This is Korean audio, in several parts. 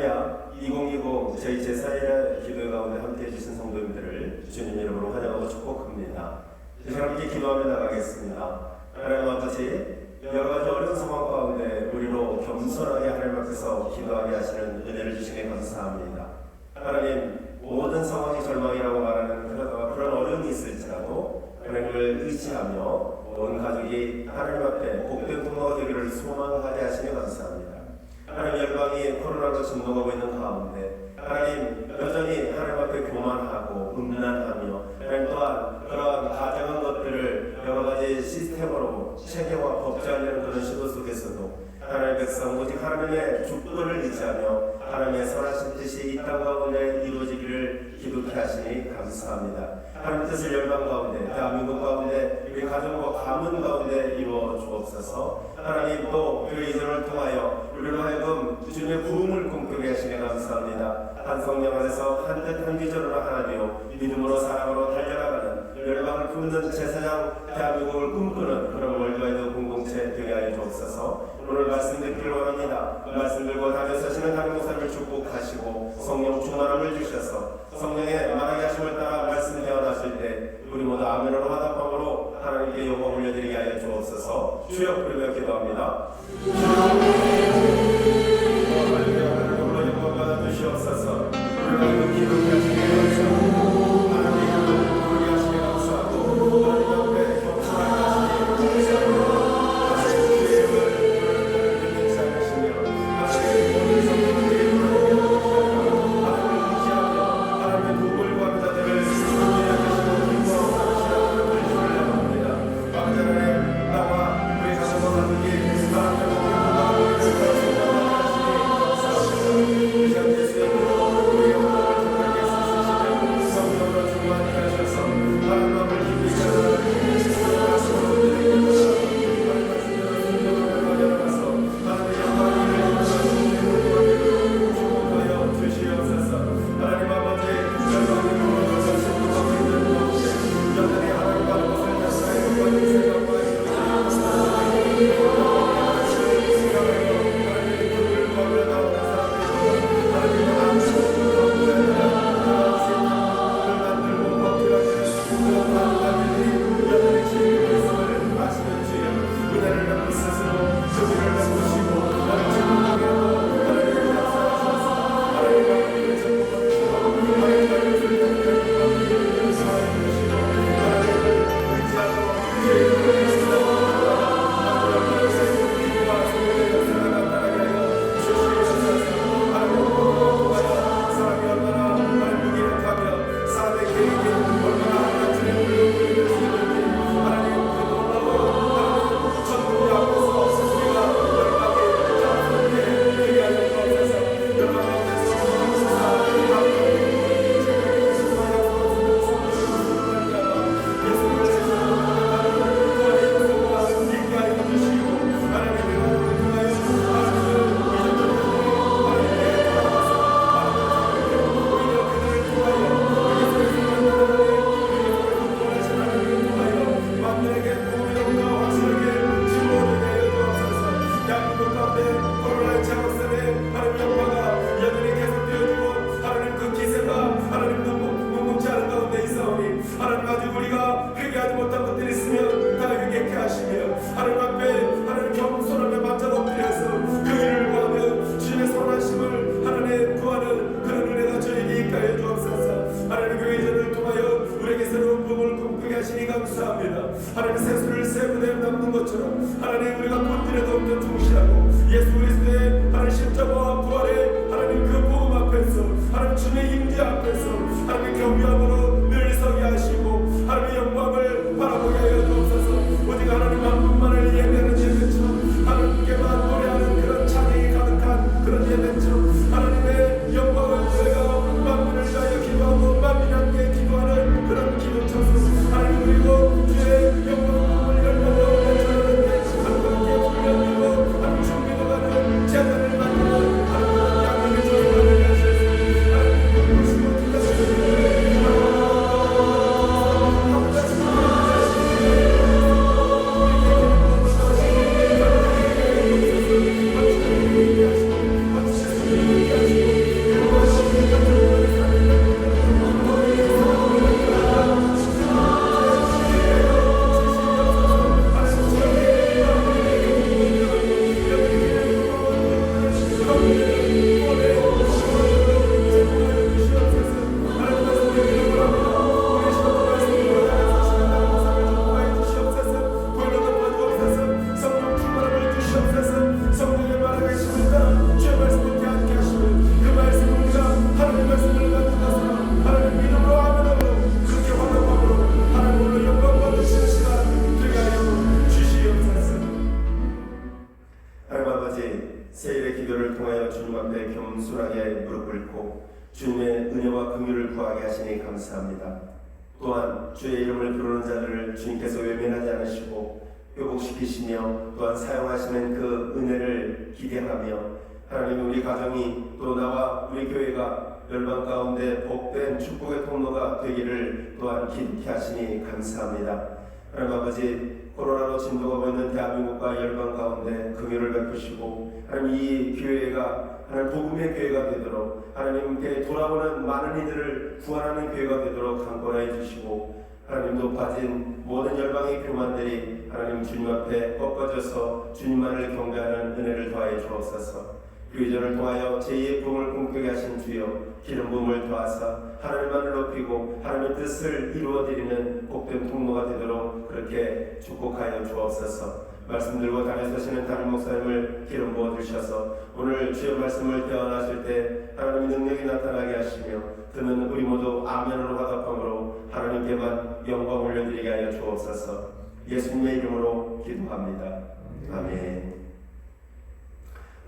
할렐루야. 2020 저희 제4일 기도 가운데 함께해 주신 성도님들을 주님 이름으로 환영하고 축복합니다. 함께 기도하며 나가겠습니다. 하나님 아버지, 여러 가지 어려운 상황 가운데 우리로 겸손하게 하나님 앞에서 기도하게 하시는 은혜를 주시니 감사합니다. 하나님, 모든 상황이 절망이라고 말하는 그런 어려움이 있을지라도 하나님을 의지하며 온 가족이 하나님 앞에 복된 통로가 되기를 소망하게 하시니 감사합니다. 하나님, 열방이 코로나로 진동하고 있는 가운데 하나님 여전히 하나님 앞에 교만하고 음란하며 하나님 또한 그러한 가정한 것들을 여러 가지 시스템으로 체계와 법제하려는 그런 시도 속에서도 하나님의 백성 오직 하나님의 축도를 의지하며 하나님의 선하신 뜻이 이 땅 가운데 이루어지기를 기도케 하시니 감사합니다. 하나님의 뜻을 열방 가운데, 대한민국 가운데, 우리 가정과 가문 가운데 이루어 주옵소서. 하나님 또 그 이전을 통하여 우리로 하여금 주님의 부흥을 꿈꾸게 하시니 감사합니다. 한 성령 안에서 한 뜻 한 비전으로 하나 되어 믿음으로 사랑으로 달려나가는 열방을 품는 제사장 대한민국을 꿈꾸는 그런 월드와이드 공동체 되게 하여 주옵소서. 오늘 말씀 듣기를 원합니다. 그 말씀 들고 다며 서시는 하나님 목사님을 축복하시고 성령 충만함을 주셔서 성령의 만하게 하심을 따라 말씀 대언하실 때 우리 모두 아멘으로 화답함으로 하나님께 영광 올려드리게 하여 주옵소서. 주여 부르며 기도합니다. 하나님으로 영광 받아 주시옵소서. 우리가 기도케 하시니 감사하고 하나님의 이름을 부르게 하시니 감사하고 하나님 앞에 겸손하게 하시니 감사하고 하나님 세수를 세 무대에 남는 것처럼 하나님 우리가 본질에도 없는 충실하고 예수 그리스도의 하나님 십자가와 부활의 하나님 그 복음 앞에서 하나님 주님의 임재 앞에서 하나님 경외함으로 늘 서게 하시고 하나님의 영광을 바라보게 하여 주옵소서. 오직 하나님 한 분만을 예배하는 예배처럼 하나님께만 노래하는 그런 찬양이 가득한 그런 예배처럼 하나님의 영광을 우리가 만민을 위하여 기도하고 만민 함께 기도하는 그런 기도처럼 하나님 그리고 주의 영광을 열려고 외쳐는데 함께 훈련되고 하나님 준비되어가는 제자를 만드는 앞에 무릎 꿇고 주님의 은혜와 긍휼을 구하게 하시니 감사합니다. 또한 주의 이름을 부르는 자들을 주님께서 외면하지 않으시고 회복시키시며 또한 사용하시는 그 은혜를 기대하며 하나님 우리 가정이 또 나와 우리 교회가 열방 가운데 복된 축복의 통로가 되기를 또한 기쁘게 하시니 감사합니다. 하나님 아버지, 코로나로 진도가 보이는 대한민국과 열방 가운데 긍휼을 베푸시고 하나님 이 교회가 하나님 복음의 교회가 되도록 하나님께 돌아오는 많은 이들을 구원하는 교회가 되도록 강권하여 주시고 하나님 높아진 모든 열방의 교만들이 하나님 주님 앞에 꺾어져서 주님만을 경배하는 은혜를 더하여 주옵소서. 교회전을 통하여 제2의 부흥을 꿈꾸게 하신 주여 기름 부음을 더하사 하나님만을 높이고 하나님의 뜻을 이루어드리는 복된 통로가 되도록 그렇게 축복하여 주옵소서. 말씀 들고 담에 서시는 담임 목사님을 기름 부어 주셔서 오늘 주의 말씀을 대언하실 때 하나님의 능력이 나타나게 하시며 듣는 우리 모두 아멘으로 화답함으로 하나님께만 영광 올려드리게 하여 주옵소서. 예수님의 이름으로 기도합니다. 아멘.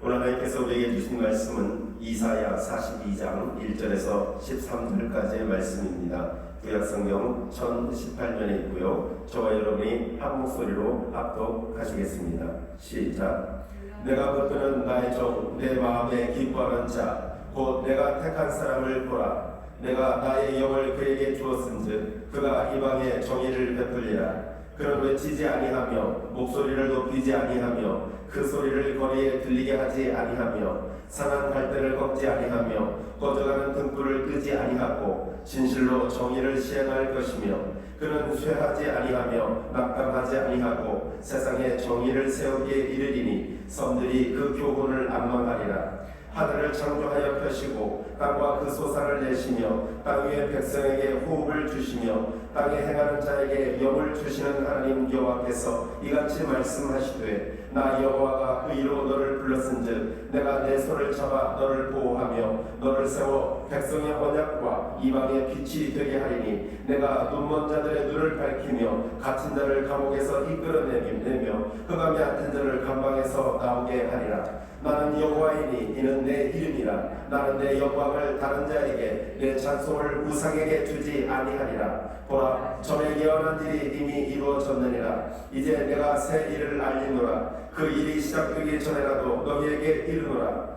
오늘 하나님께서 우리에게 주신 말씀은 이사야 42장 1절에서 13절까지의 말씀입니다. 구약성경 1018면에 있고요. 저와 여러분이 한 목소리로 합독하시겠습니다. 시작. 내가 붙드는 나의 종, 내 마음에 기뻐하는 자, 곧 내가 택한 사람을 보라. 내가 나의 영을 그에게 주었은즉 그가 이방에 정의를 베풀리라. 그는 외치지 아니하며 목소리를 높이지 아니하며 그 소리를 거리에 들리게 하지 아니하며 상한 갈대를 꺾지 아니하며 꺼져가는 등불을 끄지 아니하고 진실로 정의를 시행할 것이며 그는 쇠하지 아니하며 낙담하지 아니하고 세상에 정의를 세우기에 이르리니 섬들이 그 교훈을 안망하리라. 하늘을 창조하여 펴시고 땅과 그 소산을 내시며 땅 위의 백성에게 호흡을 주시며 땅에 행하는 자에게 영을 주시는 하나님 여호와께서 이같이 말씀하시되 나 여호와가 의로 너를 불렀은즉 내가 내 손을 잡아 너를 보호하며 너를 세워 백성의 언약과 이방의 빛이 되게 하리니 내가 눈먼 자들의 눈을 밝히며 갇힌 자를 감옥에서 이끌어내며 흑암에 앉은 자를 감방에서 나오게 하리라. 나는 여호와이니 이는 내 이름이라. 나는 내 영광을 다른 자에게 내 찬송을 우상에게 주지 아니하리라. 보라, 전에 예언한 일이 이미 이루어졌느니라. 이제 내가 새 일을 알리노라. 그 일이 시작되기 전에라도 너희에게 이르노라.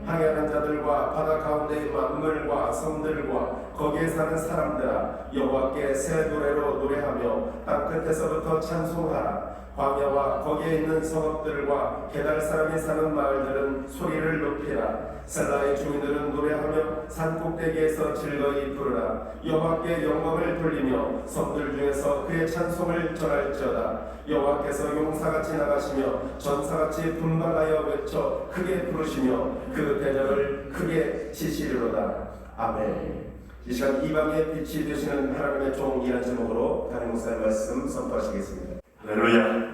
항해하는 자들과 바다 가운데의 만물과 섬들과 거기에 사는 사람들아, 여호와께 새 노래로 노래하며 땅 끝에서부터 찬송하라. 광야와 거기에 있는 성읍들과 게달 사람이 사는 마을들은 소리를 높이라. 셀라의 주민들은 노래하며 산 꼭대기에서 즐거이 부르라. 여호와께 영광을 돌리며 섬들 중에서 그의 찬송을 전할지어다. 여호와께서 용사같이 나가시며 전사같이 분방하여 외쳐 크게 부르시며 그 대적을 크게 치시리로다. 아멘. 이 시간 이방의 빛이 되시는 하나님의 종이라는 제목으로 담임 목사의 말씀 선포하시겠습니다. 할렐루야.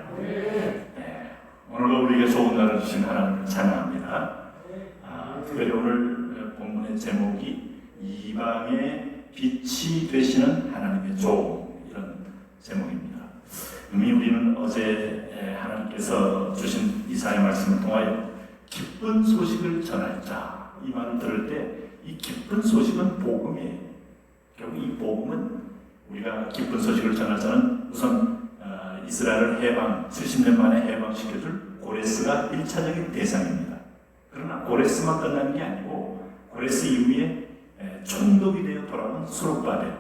오늘도 우리에게 좋은 날을 주신 하나님을 찬양합니다. 특별히 오늘 본문의 제목이 이방의 빛이 되시는 하나님의 종, 이런 제목입니다. 이미 우리는 어제 하나님께서 주신 이사야 말씀을 통하여 기쁜 소식을 전할 자, 이 말을 들을 때 이 기쁜 소식은 복음이에요. 결국 이 복음은 우리가 기쁜 소식을 전할 자는 우선 이스라엘을 70년 만에 해방시켜줄 고레스가 1차적인 대상입니다. 그러나 고레스만 끝나는 게 아니고 고레스 이후에 총독이 되어 돌아온 스룹바벨,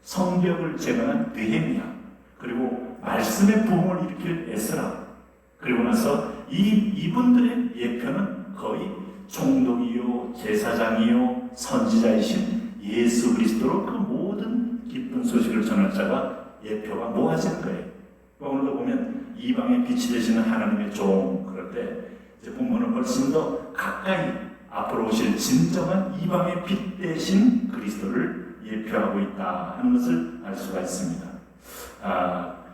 성벽을 재건한 느헤미야, 그리고 말씀의 부흥을 일으킬 에스라, 그리고 나서 이분들의 예표는 거의 총독이요, 제사장이요, 선지자이신 예수 그리스도로 그 모든 기쁜 소식을 전할 자가 예표가 모아진 거예요. 오늘도 보면 이방의 빛이 되시는 하나님의 종, 그럴 때 이제 본문은 훨씬 더 가까이 앞으로 오실 진정한 이방의 빛 되신 그리스도를 예표하고 있다 하는 것을 알 수가 있습니다.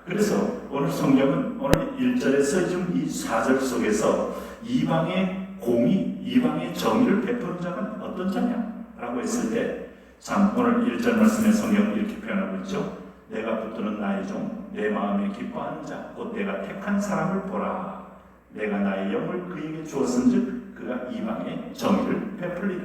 그래서 오늘 성경은 오늘 1절에서 지금 이 4절 속에서 이방의 공의, 이방의 정의를 베푸는 자가 어떤 자냐? 라고 했을 때 참 오늘 1절 말씀의 성경은 이렇게 표현하고 있죠. 내가 붙드는 나의 종, 내 마음에 기뻐하는 자, 곧 내가 택한 사람을 보라. 내가 나의 영을 그에게 주었은즉 그가 이방의 정의를 베풀리라.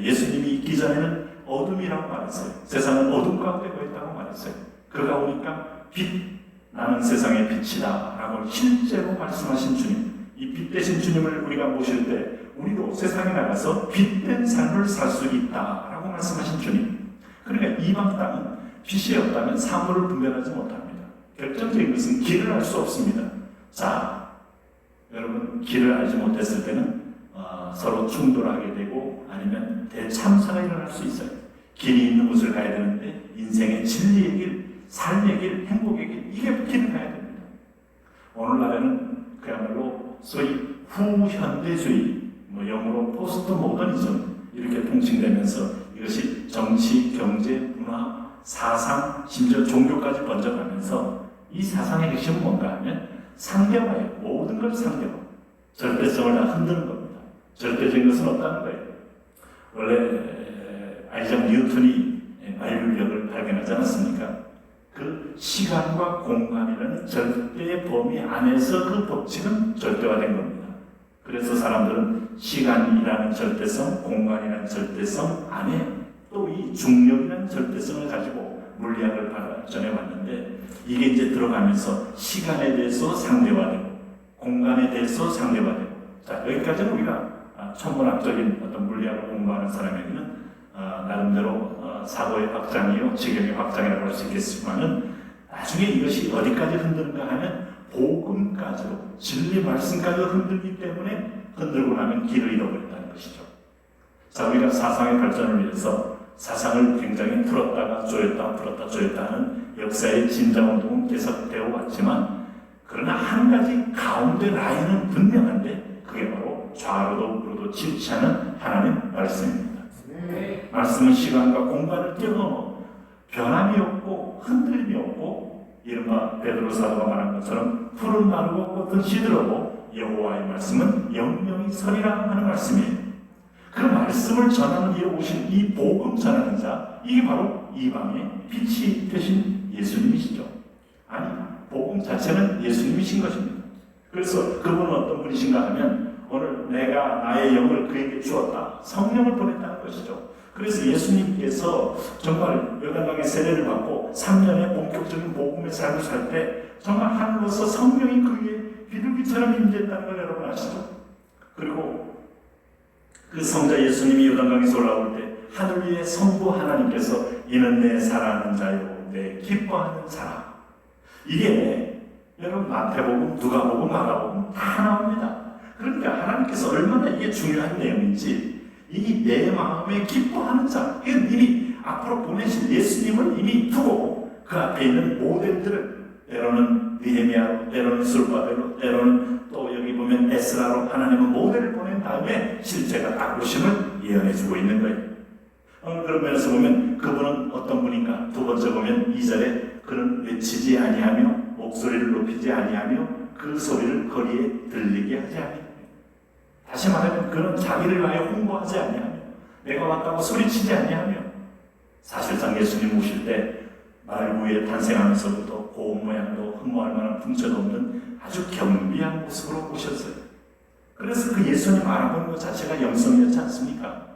예수님이 있기 전에는 어둠이라고 말했어요. 세상은 어둠 가운데 거했다고 말했어요. 그가 오니까 빛, 나는 세상의 빛이다 라고 실제로 말씀하신 주님, 이 빛 대신 주님을 우리가 모실 때 우리도 세상에 나가서 빛된 삶을 살 수 있다 라고 말씀하신 주님. 그러니까 이방 땅은 빛이 없다면 사물을 분별하지 못합니다. 결정적인 것은 길을 알 수 없습니다. 자, 여러분, 길을 알지 못했을 때는 서로 충돌하게 되고 아니면 대참사가 일어날 수 있어요. 길이 있는 곳을 가야 되는데 인생의 진리의 길, 삶의 길, 행복의 길, 이게 길을 가야 됩니다. 오늘날에는 그야말로 소위 후현대주의, 영어로 포스트 모더니즘 이렇게 통칭되면서 이것이 정치, 경제, 문화, 사상, 심지어 종교까지 번져가면서 이 사상의 핵심은 뭔가 하면 상대화예요. 모든 걸 상대화. 절대성을 다 흔드는 겁니다. 절대적인 것은 없다는 거예요. 원래 아이작 뉴턴이 만류력을 발견하지 않았습니까? 그 시간과 공간이라는 절대의 범위 안에서 그 법칙은 절대화된 겁니다. 그래서 사람들은 시간이라는 절대성, 공간이라는 절대성 안에 또 이 중력이라는 절대성을 가지고 물리학을 발전해 왔는데, 이게 이제 들어가면서 시간에 대해서 상대화되고 공간에 대해서 상대화되고, 자, 여기까지는 우리가 천문학적인 어떤 물리학을 공부하는 사람에게는 나름대로 사고의 확장이요, 지경의 확장이라고 할 수 있겠지만은, 나중에 이것이 어디까지 흔드는가 하면 복음까지로, 진리 말씀까지 흔들기 때문에 흔들고 나면 길을 잃어버린다는 것이죠. 자, 우리가 사상의 발전을 위해서 사상을 굉장히 풀었다가 조였다, 풀었다 조였다 하는 역사의 진자운동은 계속되어 왔지만, 그러나 한 가지 가운데 라인은 분명한데 그게 바로 좌로도 우로도 치우치 않은 하나님 말씀입니다. 말씀은 시간과 공간을 뛰어넘어 변함이 없고 흔들림이 없고, 이른바 베드로 사도가 말한 것처럼 푸른 마르고 꽃은 시들어도 여호와의 말씀은 영영이 서리라 하는 말씀이에요. 그 말씀을 전하는 일에 오신 이 복음 전하는 자, 이게 바로 이방의 빛이 되신 예수님이시죠. 아니, 복음 자체는 예수님이신 것입니다. 그래서 그분은 어떤 분이신가 하면, 오늘 내가 나의 영을 그에게 주었다, 성령을 보냈다는 것이죠. 그래서 예수님께서 정말 요단강의 세례를 받고 3년의 본격적인 복음의 삶을 살 때 정말 하늘로서 성령이 그에게 비둘기처럼 임재했다는 걸 여러분 아시죠? 그리고 그 성자 예수님이 요단강에서 올라올 때 하늘 위에 성부 하나님께서 이는 내 사랑하는 자요, 내 기뻐하는 자라. 이게 여러분 마태복음, 누가복음, 마가복음 다 나옵니다. 그러니까 하나님께서 얼마나 이게 중요한 내용인지, 이 내 마음에 기뻐하는 자, 이건 이미 앞으로 보내신 예수님을 이미 두고 그 앞에 있는 모델들을, 때로는 느헤미야로, 때로는 스룹바벨로, 때로는 또 여기 보면 에스라로 하나님은 모델을 보낸 다음에 실제가 딱 오심을 예언해주고 있는 거예요. 그런 면에서 보면 그분은 어떤 분인가? 두 번째 보면 2절에 그는 외치지 아니하며 목소리를 높이지 아니하며 그 소리를 거리에 들리게 하지 아니하며, 다시 말하면 그는 자기를 위하여 홍보하지 아니하며 내가 왔다고 소리치지 아니하며, 사실상 예수님 오실 때 말 위에 탄생하면서부터 고운 모양도 흠모할 만한 풍채도 없는 아주 경비한 모습으로 오셨어요. 그래서 그 예수님 알아보는 것 자체가 영성이었지 않습니까?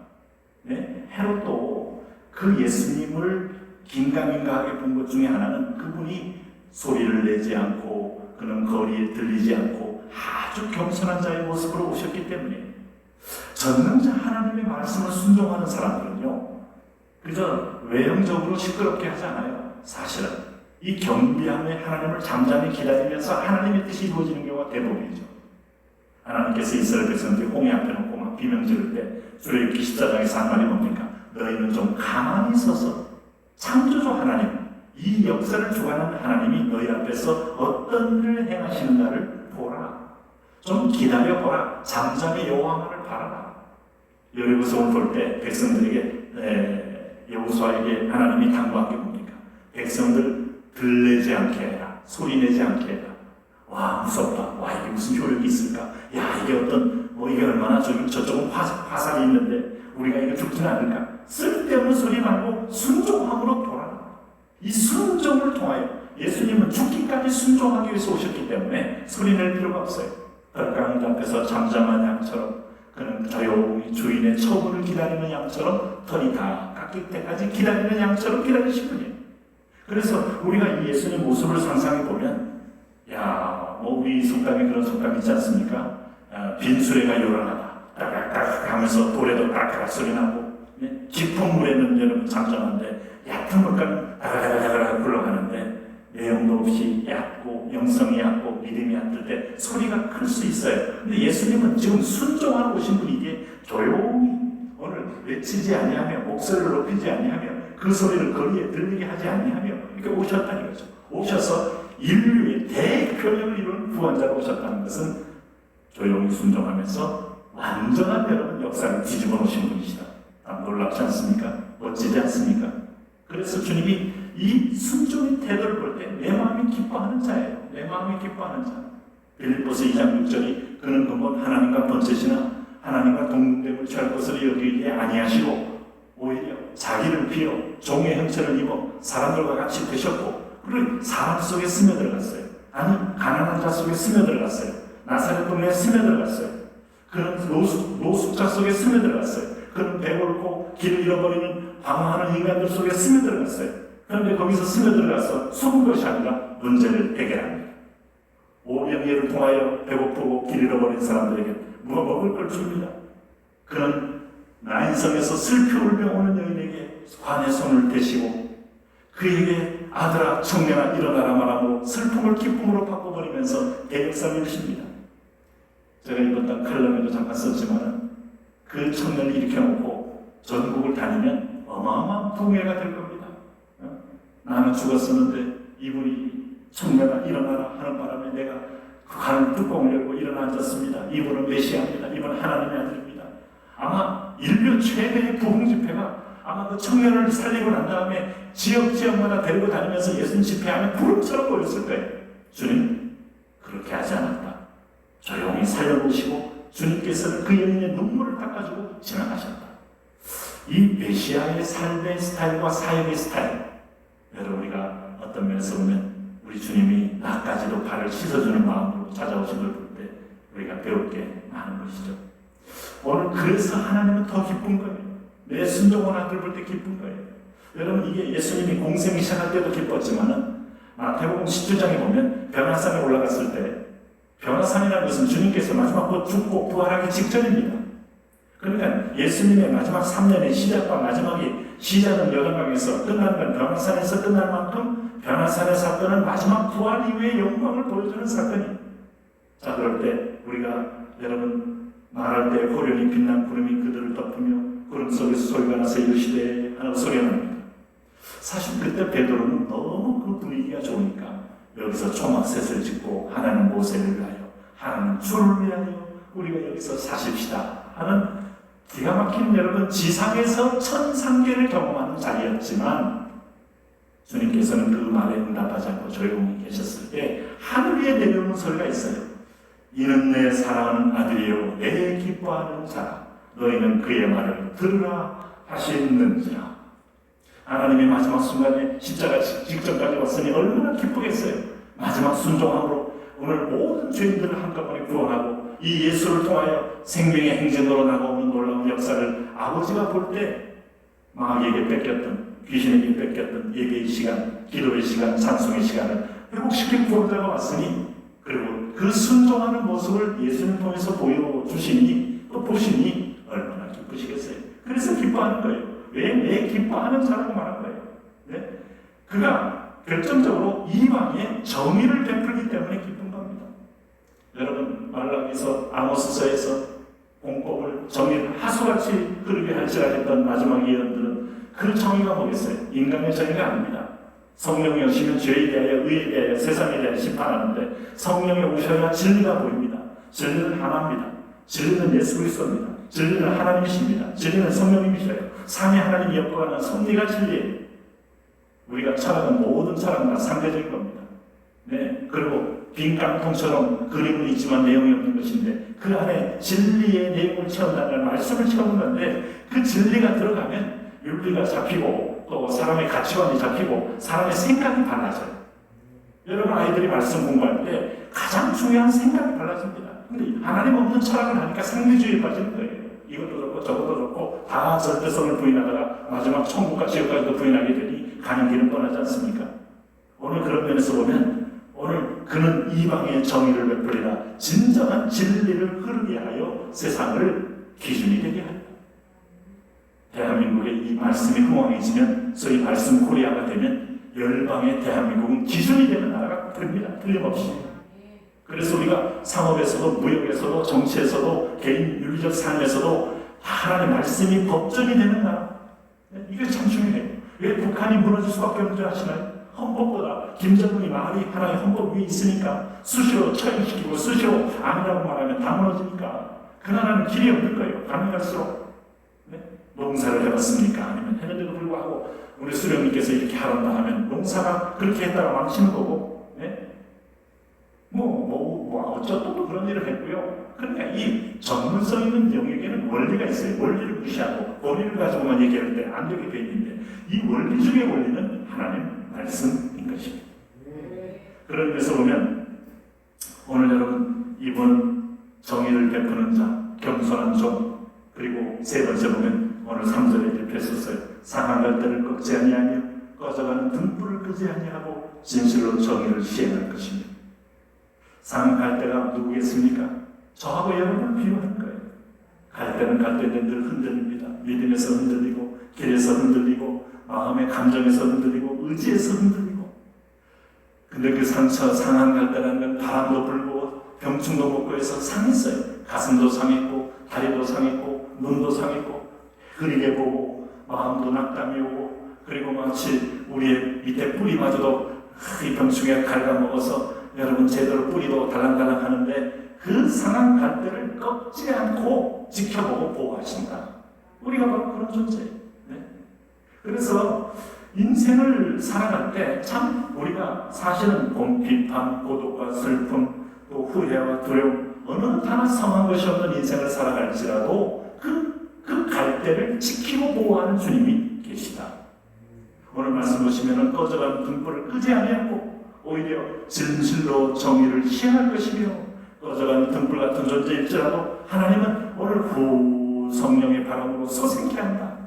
네? 헤롯도 그 예수님을 긴가민가하게 본 것 중에 하나는 그분이 소리를 내지 않고 그는 거리에 들리지 않고 아주 겸손한 자의 모습으로 오셨기 때문에, 전능자 하나님의 말씀을 순종하는 사람들은요, 그저 외형적으로 시끄럽게 하지 않아요. 사실은 이 경비함의 하나님을 잠잠히 기다리면서 하나님의 뜻이 이루어지는 경우가 대부분이죠. 하나님께서 이스라엘 백성들이 홍해 앞에 놓고 막 비명 지를 때 출애굽기 14장에서 한 말이 뭡니까? 너희는 좀 가만히 서서 창조주 하나님, 이 역사를 주관하는 하나님이 너희 앞에서 어떤 일을 행하시는가를 보라. 좀 기다려보라. 잠잠히 여호와를 바라라. 여리고성을 볼 때 백성들에게 여호수아에게 하나님이 당부한 게 뭡니까? 백성들 들리지 않게 해라. 소리내지 않게 해라. 와, 무섭다. 와, 이게 무슨 효력이 있을까? 야, 이게 어떤 이게 얼마나 저쪽은 화살이 있는데 우리가 이거 죽지는 않을까? 쓸데없는 소리 말고 순종함으로 돌아라. 이 순종을 통하여 예수님은 죽기까지 순종하기 위해서 오셨기 때문에 소리낼 필요가 없어요. 떨강 앞에서 잠잠한 양처럼 그는 조용히 주인의 처분을 기다리는 양처럼 털이 다 깎일 때까지 기다리는 양처럼 기다리신 분이에요. 그래서 우리가 이 예수님의 모습을 상상해 보면, 우리 속담이 그런 속담이 있지 않습니까? 빈수레가 요란하다. 따깍따깍 하면서 돌에도 따깍 소리 나고, 깊은 물에는 여러분 잠잠한데 얕은 물가는 다가다가다가 굴러가는데 내용도 없이 얕고 영성이 얕고 믿음이 얕을 때 소리가 클 수 있어요. 근데 예수님은 지금 순종하고 오신 분이기에 조용히 오늘 외치지 아니하며 목소리를 높이지 아니하며 그 소리를 거리에 들리게 하지 아니하며 이렇게 오셨다는 거죠. 오셔서 인류의 대표적을 이룬 구원자로 오셨다는 것은 조용히 순종하면서 완전한 여러분 역사를 뒤집어 놓으신 분이시다. 놀랍지 않습니까? 멋지지 않습니까? 그래서 주님이 이 순종의 태도를 볼 때 내 마음이 기뻐하는 자예요. 내 마음이 기뻐하는 자. 빌립보서 2장 6절이 그는 근본 하나님과 번제시나 하나님과 동등됨을 취할 것을 여기게 아니하시고 오히려 자기를 비워 종의 형체를 입어 사람들과 같이 되셨고 그리고 사람 속에 스며들어갔어요. 아니 가난한 자 속에 스며들어갔어요. 나사렛 동네에 스며들어갔어요. 그는 노숙자 속에 스며들어갔어요. 그는 배고프고 길을 잃어버리는 방황하는 인간들 속에 스며들어갔어요. 그런데 거기서 스며들어가서 숨은 것이 아니라 문제를 해결합니다. 오병이어를 통하여 배고프고 길 잃어버린 사람들에게 누가 먹을 걸 줍니다. 그는 나인성에서 슬피 울며 오는 여인에게 관의 손을 대시고 그에게 아들아 청년아 일어나라 말하고 슬픔을 기쁨으로 바꿔버리면서 대역사를 일으킵니다. 제가 이번 달 칼럼에도 잠깐 썼지만 그 청년을 일으켜놓고 전국을 다니면 어마어마한 부흥회가 될 겁니다. 나는 죽었었는데 이분이 청년아 일어나라 하는 바람에 내가 그 관 뚜껑을 열고 일어나 앉았습니다. 이분은 메시아입니다. 이분은 하나님의 아들입니다. 아마 인류 최대의 부흥 집회가 아마 그 청년을 살리고 난 다음에 지역마다 데리고 다니면서 예수님 집회하면 구름처럼 보였을 거예요. 주님 그렇게 하지 않았다. 조용히 살려보시고 주님께서는 그 여인의 눈물을 닦아주고 지나가셨다. 이 메시아의 삶의 스타일과 사역의 스타일, 여러분 우리가 어떤 면에서 보면 우리 주님이 나까지도 발을 씻어주는 마음으로 찾아오신 걸 볼 때 우리가 배울 게 많은 것이죠. 오늘 그래서 하나님은 더 기쁜 거예요. 내 순종한 아들 볼 때 기쁜 거예요. 여러분 이게 예수님이 공생이 시작할 때도 기뻤지만은 마태복음 17장에 보면 변화산에 올라갔을 때 변화산이라는 것은 주님께서 마지막 곧 죽고 부활하기 직전입니다. 그러니까 예수님의 마지막 3년의 시작과 마지막이 시작은 여정강에서 끝나는 건 변화산에서 끝날 만큼 변화산의 사건은 마지막 부활 이후의 영광을 보여주는 사건이에요. 자 그럴 때 우리가 여러분 말할 때 호련히 빛난 구름이 그들을 덮으며 구름 속에서 소리가 나서 이르시되 하는 소리가 납니다. 사실 그때 베드로는 너무 그 분위기가 좋으니까 여기서 초막셋을 짓고 하나는 모세를 위하여 하나는 주를 위하여 우리가 여기서 사십시다 하는 기가 막힌 여러분 지상에서 천상계를 경험하는 자리였지만 주님께서는 그 말에 응답하지 않고 조용히 계셨을 때 하늘 위에 내려오는 소리가 있어요. 이는 내 사랑하는 아들이요 내 기뻐하는 자라 너희는 그의 말을 들으라 하시는지라. 하나님의 마지막 순간에 십자가 직전까지 왔으니 얼마나 기쁘겠어요. 마지막 순종함으로 오늘 모든 죄인들을 한꺼번에 구원하고 이 예수를 통하여 생명의 행진으로 나가오는 놀라운 역사를 아버지가 볼 때 마귀에게 뺏겼던 귀신에게 뺏겼던 예배의 시간, 기도의 시간, 찬송의 시간을 회복시킨 구원자가 왔으니 그리고 그 순종하는 모습을 예수님 통해서 보여주시니 또 보시니 얼마나 기쁘시겠어요. 그래서 기뻐하는 거예요. 왜 내 기뻐하는 자라고 말한 거예요. 네? 그가 결정적으로 이방에 정의를 베풀기 때문에 기쁜 겁니다. 여러분 말라기서 아모스서에서 공법을 정의를 하수같이 흐르게 할지라 했던 마지막 예언들은 그 정의가 뭐겠어요? 인간의 정의가 아닙니다. 성령이 오시면 죄에 대하여 의에 대하여 세상에 대하여 심판하는데 성령이 오셔야 진리가 보입니다. 진리는 하나입니다. 진리는 예수 그리스도입니다. 진리는 하나님이십니다. 진리는 성령님이셔요. 삼위 하나님이 엮어가는 섭리가 진리예요. 우리가 철학은 모든 철학은 다 상대적인 겁니다. 네, 그리고 빈 깡통처럼 그림은 있지만 내용이 없는 것인데 그 안에 진리의 내용을 채운다는 말씀을 채우는 건데 그 진리가 들어가면 윤리가 잡히고 또 사람의 가치관이 잡히고 사람의 생각이 달라져요. 여러분 아이들이 말씀 공부할 때 가장 중요한 생각이 달라집니다. 근데 하나님 없는 철학을 하니까 상대주의에 빠지는 거예요. 이것도 좋고 저것도 좋고 다 절대성을 부인하다가 마지막 천국과 지옥까지도 부인하게 되니 가는 길은 뻔하지 않습니까? 오늘 그런 면에서 보면 오늘 그는 이방의 정의를 베풀리라 진정한 진리를 흐르게 하여 세상을 기준이 되게 한다. 대한민국의 이 말씀이 흥왕해지면 소위 말씀 코리아가 되면 열방의 대한민국은 기준이 되는 나라가 됩니다. 틀림없이. 그래서 우리가 상업에서도 무역에서도 정치에서도 개인 윤리적 삶에서도 하나님의 말씀이 법전이 되는 나라. 이게 참 중요해요. 왜 북한이 무너질 수밖에 없는 줄 아시나요? 헌법보다 김정은이 말이 하나의 헌법 위에 있으니까 수시로 처형시키고 수시로 아니라고 말하면 다 무너지니까 그 나라는 길이 없는 거예요. 가능할수록. 네? 농사를 해봤습니까? 아니면 했는데도 불구하고 우리 수령님께서 이렇게 하란다 하면 농사가 그렇게 했다가 망치는 거고, 네? 어쩌고 그런 일을 했고요. 그러니까 이 전문성 있는 영역에는 원리가 있어요. 원리를 무시하고 원리를 가지고만 얘기할 때 안 되게 돼 있는데 이 원리 중의 원리는 하나님 말씀인 것입니다. 그런 의미에서 보면 오늘 여러분 이번 정의를 베푸는 자, 겸손한 종, 그리고 세 번째 보면 오늘 3절에 이렇게 했었어요. 상한 갈대를 꺾지 아니하며 꺼져가는 등불을 끄지 아니하고 진실로 정의를 시행할 것입니다. 상한 갈대가 누구겠습니까? 저하고 여러분을 비유하는 거예요. 갈대는 갈대들 흔들립니다. 믿음에서 흔들리고 길에서 흔들리고 마음의 감정에서 흔들리고 의지에서 흔들리고. 근데 그 상처, 상한 갈대라는 건 바람도 불고 병충도 먹고 해서 상했어요. 가슴도 상했고 다리도 상했고 눈도 상했고 흐리게 보고 마음도 낙담이 오고 그리고 마치 우리의 밑에 뿌리마저도 이 병충해 갉아먹어서 여러분 제대로 뿌리도 달랑달랑 하는데 그 상한 갈대를 꺾지 않고 지켜보고 보호하신다. 우리가 바로 그런 존재예요. 네? 그래서 인생을 살아갈 때 참 우리가 사실은 비판, 고독과 슬픔, 또 후회와 두려움 어느 하나 성한 것이 없는 인생을 살아갈지라도 그 갈대를 지키고 보호하는 주님이 계시다. 오늘 말씀 보시면 꺼져가는 등불을 끄지 아니하고 오히려 진실로 정의를 시행할 것이며 꺼져가는 등불 같은 존재일지라도 하나님은 오늘 후 성령의 바람으로 솟게 한다.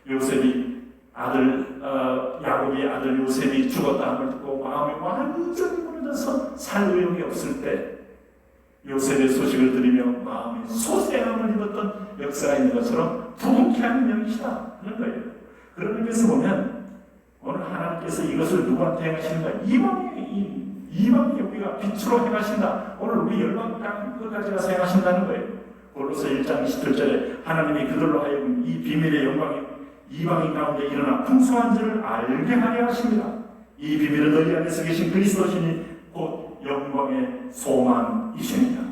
요셉이 야곱의 아들 요셉이 죽었다 함을 듣고 마음이 완전히 무너져서 살 의욕이 없을 때 요셉의 소식을 들으며 마음이 소세함을 입었던 역사가 있는 것처럼 부흥케 하는 영이시다. 그런 거예요. 그런 의미에서 보면 오늘 하나님께서 이것을 누구한테 행하시는가? 이방의 우리가 빛으로 행하신다. 오늘 우리 열방 땅 끝까지 가서 행하신다는 거예요. 골로새 1장 27절에 하나님이 그들로 하여금 이 비밀의 영광이 이방인 가운데 일어나 풍성한 줄을 알게 하려 하십니다. 이 비밀은 너희 안에서 계신 그리스도시니 곧 영광의 소망이십니다.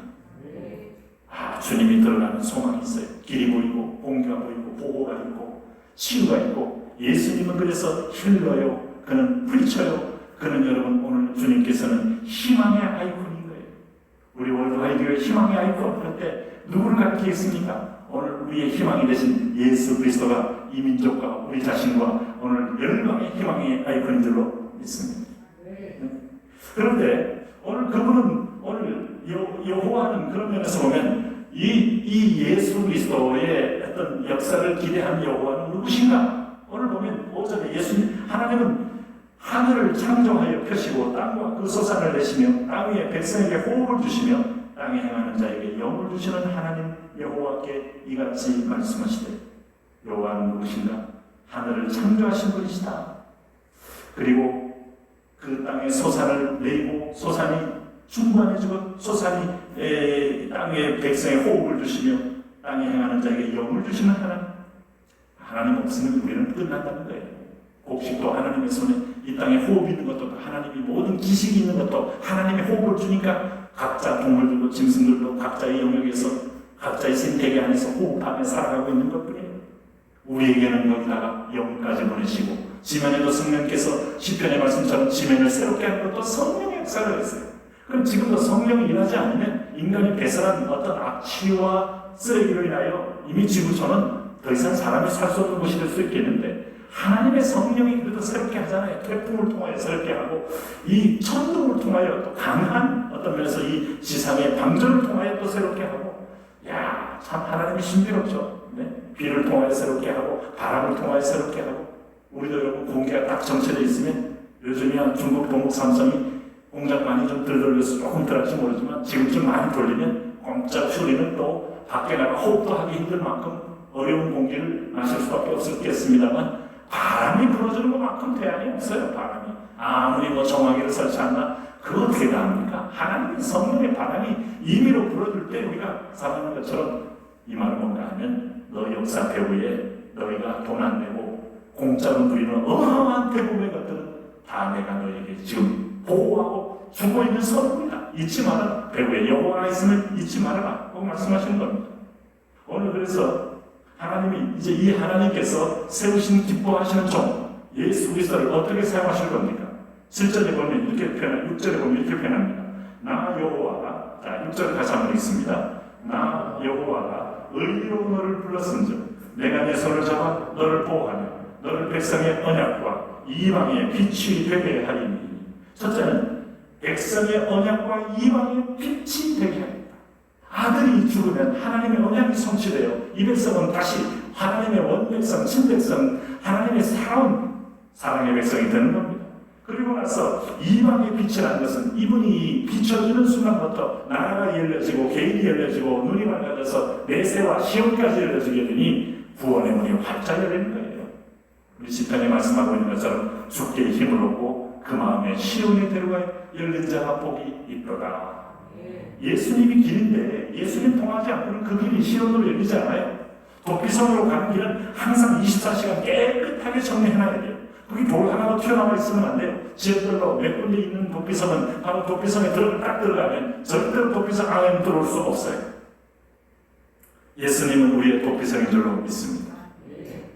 주님이 들어가는 소망이 있어요. 길이 보이고 공기가 보이고 보호가 있고 치유가 있고 예수님은 그래서 힐러요. 그는 프리처요. 그는 여러분 오늘 주님께서는 희망의 아이콘인 거예요. 우리 월드와이드의 희망의 아이콘 할 때 누구를 가리키겠습니까? 오늘 우리의 희망이 되신 예수 그리스도가 이 민족과 우리 자신과 오늘 열방의 희망의 아이콘인 줄로 믿습니다. 그런데 오늘 그분은 오늘 여호와는 그런 면에서 보면 이 예수 그리스도의 어떤 역사를 기대한 여호와는 누구신가? 오늘 보면 5절에 예수님 하나님은 하늘을 창조하여 펴시고 땅과 그 소산을 내시며 땅 위에 백성에게 호흡을 주시며 땅에 행하는 자에게 영을 주시는 하나님 여호와께 이같이 말씀하시되 여호와는 누구신가? 하늘을 창조하신 분이시다. 그리고 그 땅에 소산을 내고 소산이 충만해지고 소산이 땅 위에 백성에 호흡을 주시며 땅에 행하는 자에게 영을 주시는 하나님 없으면 우리는 끝난다는 거예요. 곡식도 하나님의 손에 이 땅에 호흡이 있는 것도 하나님이 모든 기식이 있는 것도 하나님의 호흡을 주니까 각자 동물들도 짐승들도 각자의 영역에서 각자의 생태계 안에서 호흡하며 살아가고 있는 것뿐이에요. 우리에게는 여기다가 영까지 보내시고 지면에도 성령께서 시편의 말씀처럼 지면을 새롭게 하는 것도 성령의 역사를 했어요. 그럼 지금도 성령이 일하지 않으면 인간이 배설한 어떤 악취와 쓰레기로 인하여 이미 지구촌은 더 이상 사람이 살 수 없는 곳이 될 수 있겠는데 하나님의 성령이 그래도 새롭게 하잖아요. 태풍을 통하여 새롭게 하고 이 천둥을 통하여 또 강한 어떤 면에서 이 지상의 방전을 통하여 또 새롭게 하고 야, 참 하나님이 신비롭죠. 네? 비를 통하여 새롭게 하고 바람을 통하여 새롭게 하고 우리도 여러분 공기가 딱 정체되어 있으면 요즘이야 중국 동북 삼성이 공장 많이 좀 덜 돌려서 조금 덜 할지 모르지만 지금쯤 많이 돌리면 꼼짝 휴리는 또 밖에 나가 호흡도 하기 힘들 만큼 어려운 공기를 마실 수밖에 없었겠습니다만 바람이 불어주는 것만큼 대안이 없어요. 바람이 아무리 뭐 정화기를 설치한다 그거 어떻게 다 합니까? 하나님의 성령의 바람이 임의로 불어줄 때 우리가 사랑하는 것처럼 이 말은 뭔가 하면 너 역사 배후에 너희가 돈 안 내고 공짜로 누리는 어마어마한 대부분의 것들은 다 내가 너희에게 지금 보호하고 주고 있는 선물이다. 잊지 말아라. 배후에 여호와가 있음을 잊지 말아라. 꼭 말씀하시는 겁니다. 오늘 그래서 하나님이 이제 이 하나님께서 세우신 기뻐하시는 종 예수 그리스도를 어떻게 사용하실 겁니까? 7절에 보면 이렇게 표현, 6절에 보면 이렇게 표현합니다. 나 여호와가, 자 6절 다시 한번 읽습니다. 나 여호와가 의리로 너를 불렀은즉 내가 내 손을 잡아 너를 보호하며 너를 백성의 언약과 이방의 빛이 되게 하리니. 첫째는 백성의 언약과 이방의 빛이 되게 하리니. 아들이 죽으면 하나님의 언약이 성취되어 이 백성은 다시 하나님의 원백성, 친백성, 하나님의 살아온 사랑의 백성이 되는 겁니다. 그리고 나서 이방의 빛이라는 것은 이분이 비춰주는 순간부터 나라가 열려지고 개인이 열려지고 눈이 밝아져서 내세와 시험까지 열려지게 되니 구원의 문이 활짝 열리는 거예요. 우리 시편에 말씀하고 있는 것처럼 주께 힘을 얻고 그 마음에 시온에 데려가 열린 자가 복이 있도다. 예수님이 길인데 예수님 통하지 않고는 그 길이 시온으로 열리지 않아요. 도피성으로 가는 길은 항상 24시간 깨끗하게 정리해놔야 돼요. 거기 돌 하나도 튀어나와 있으면 안 돼요. 지역별로 몇 군데 있는 도피성은 바로 도피성에 딱 들어가면 절대로 도피성 안에 들어올 수 없어요. 예수님은 우리의 도피성인 줄로 믿습니다.